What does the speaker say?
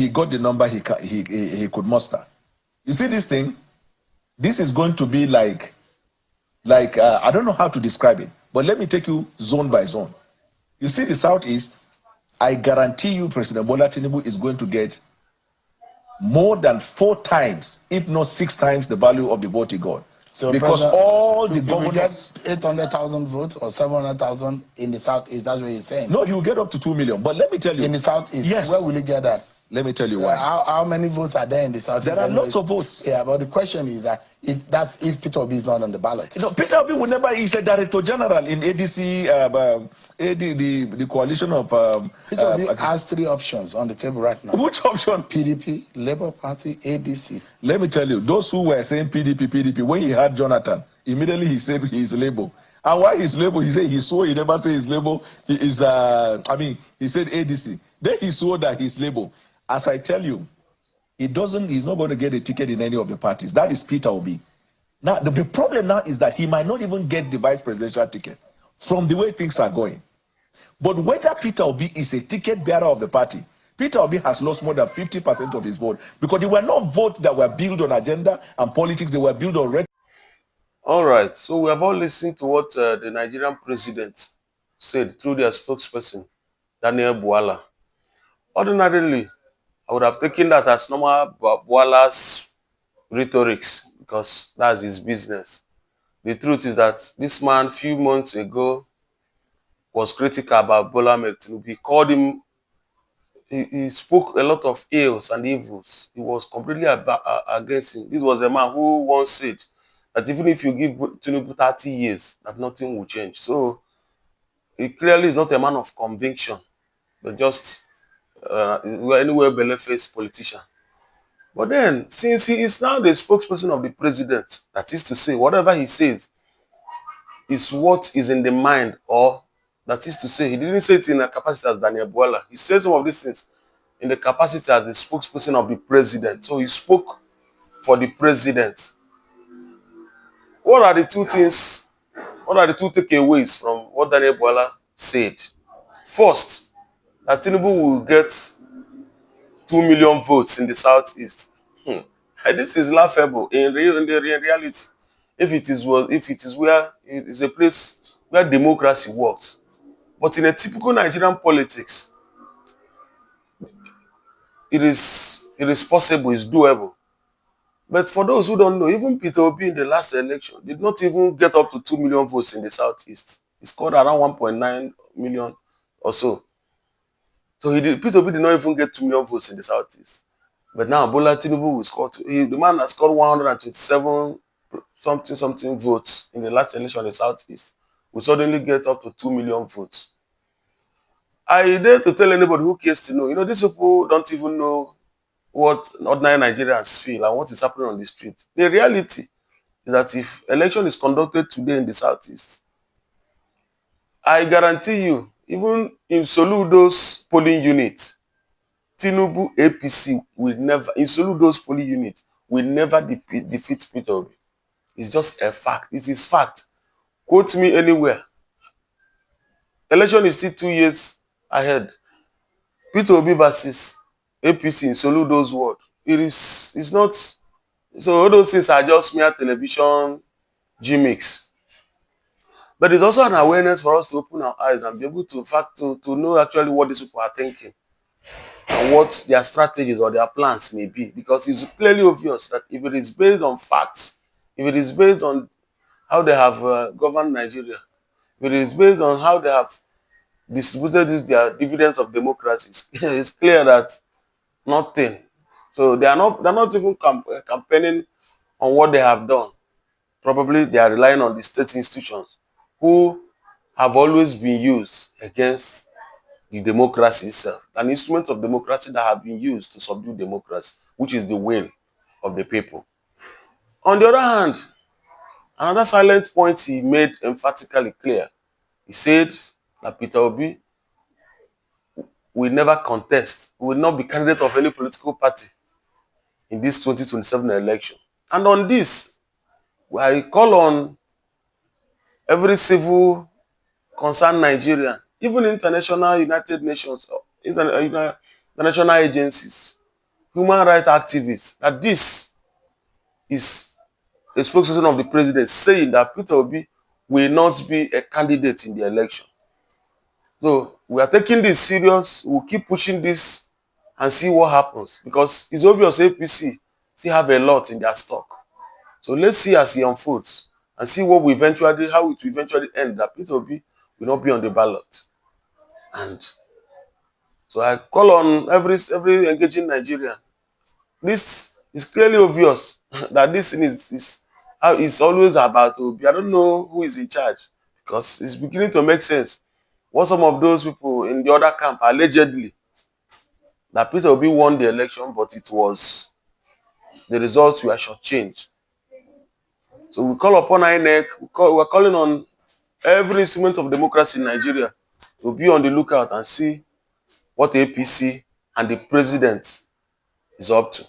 he got the number he could muster. You see this thing? This is going to be like I don't know how to describe it, but let me take you zone by zone. You see the Southeast, I guarantee you President Bola Tinubu is going to get more than 4 times, if not 6 times, the value of the vote he got. So because all the governors get 800,000 votes or 700,000 in the Southeast, that's what you're saying. No, he will get up to 2 million. But let me tell you, in the Southeast, yes, where will he get that? Let me tell you why. How many votes are there in the Southeast? There are lots of votes. Yeah, but the question is that if Peter Obi is not on the ballot. No, Peter Obi will never. He's a director general in ADC, the coalition of. Peter Obi has 3 options on the table right now. Which option? PDP, Labour Party, ADC. Let me tell you, those who were saying PDP, when he had Jonathan, immediately he said he's Labour. And why he's Labour? He said he swore he never said he's Labour. He is. He said ADC. Then he swore that he's Labour. As I tell you, he's not going to get a ticket in any of the parties. That is Peter Obi. Now, the problem now is that he might not even get the vice presidential ticket from the way things are going. But whether Peter Obi is a ticket bearer of the party, Peter Obi has lost more than 50% of his vote because they were not votes that were built on agenda and politics. They were built on red. All right. So we have all listened to what the Nigerian president said through their spokesperson, Daniel Bwala. Ordinarily, I would have taken that as normal Bwala's rhetorics because that's his business. The truth is that this man, a few months ago, was critical about Bola Tinubu. He called him, he spoke a lot of ills and evils. He was completely against him. This was a man who once said that even if you give Tinubu 30 years, that nothing will change. So he clearly is not a man of conviction, but just anywhere belly-faced politician. But then, since he is now the spokesperson of the president, that is to say, whatever he says is what is in the mind, or that is to say, he didn't say it in a capacity as Daniel Bwala. He says some of these things in the capacity as the spokesperson of the president. So he spoke for the president. What are the 2 things, what are the 2 takeaways from what Daniel Bwala said? First, that Tinubu will get 2 million votes in the Southeast. And this is laughable in reality. If it is where it is a place where democracy works. But in a typical Nigerian politics, it is possible, it's doable. But for those who don't know, even Peter Obi in the last election did not even get up to 2 million votes in the Southeast. He scored around 1.9 million or so. So Peter Obi did not even get 2 million votes in the Southeast. But now Bola Tinubu will score. The man has scored 127 something votes in the last election in the Southeast. We suddenly get up to 2 million votes. I dare to tell anybody who cares to know. These people don't even know what ordinary Nigerians feel and what is happening on the street. The reality is that if election is conducted today in the Southeast, I guarantee you, even in Soludo's polling unit, Tinubu APC will never, in Soludo's polling unit, will never defeat Peter Obi. It's just a fact. It is fact. Quote me anywhere. Election is still 2 years ahead. Peter Obi versus APC in Soludo's word. It's not. So all those things are just mere television gimmicks. But there's also an awareness for us to open our eyes and be able to know actually what these people are thinking and what their strategies or their plans may be. Because it's clearly obvious that if it is based on facts, if it is based on how they have governed Nigeria, if it is based on how they have distributed their dividends of democracy, it's clear that nothing. So they're not even campaigning on what they have done. Probably they are relying on the state institutions who have always been used against the democracy itself, an instrument of democracy that have been used to subdue democracy, which is the will of the people. On the other hand, another silent point he made emphatically clear. He said that Peter Obi will never contest, will not be candidate of any political party in this 2027 election. And on this, I call on every civil concerned Nigerian, even international United Nations, international agencies, human rights activists that this is a spokesperson of the president saying that Peter Obi will not be a candidate in the election. So we are taking this serious. We'll keep pushing this and see what happens, because it's obvious APC still have a lot in their stock. So let's see as it unfolds and see how it will eventually end, that Peter Obi will not be on the ballot. And so I call on every engaging Nigerian. This is clearly obvious that this thing is always about Obi. I don't know who is in charge, because it's beginning to make sense. What some of those people in the other camp allegedly that Peter Obi won the election, but it was the results were shortchanged. So we call upon INEC, we're calling on every instrument of democracy in Nigeria to be on the lookout and see what APC and the president is up to.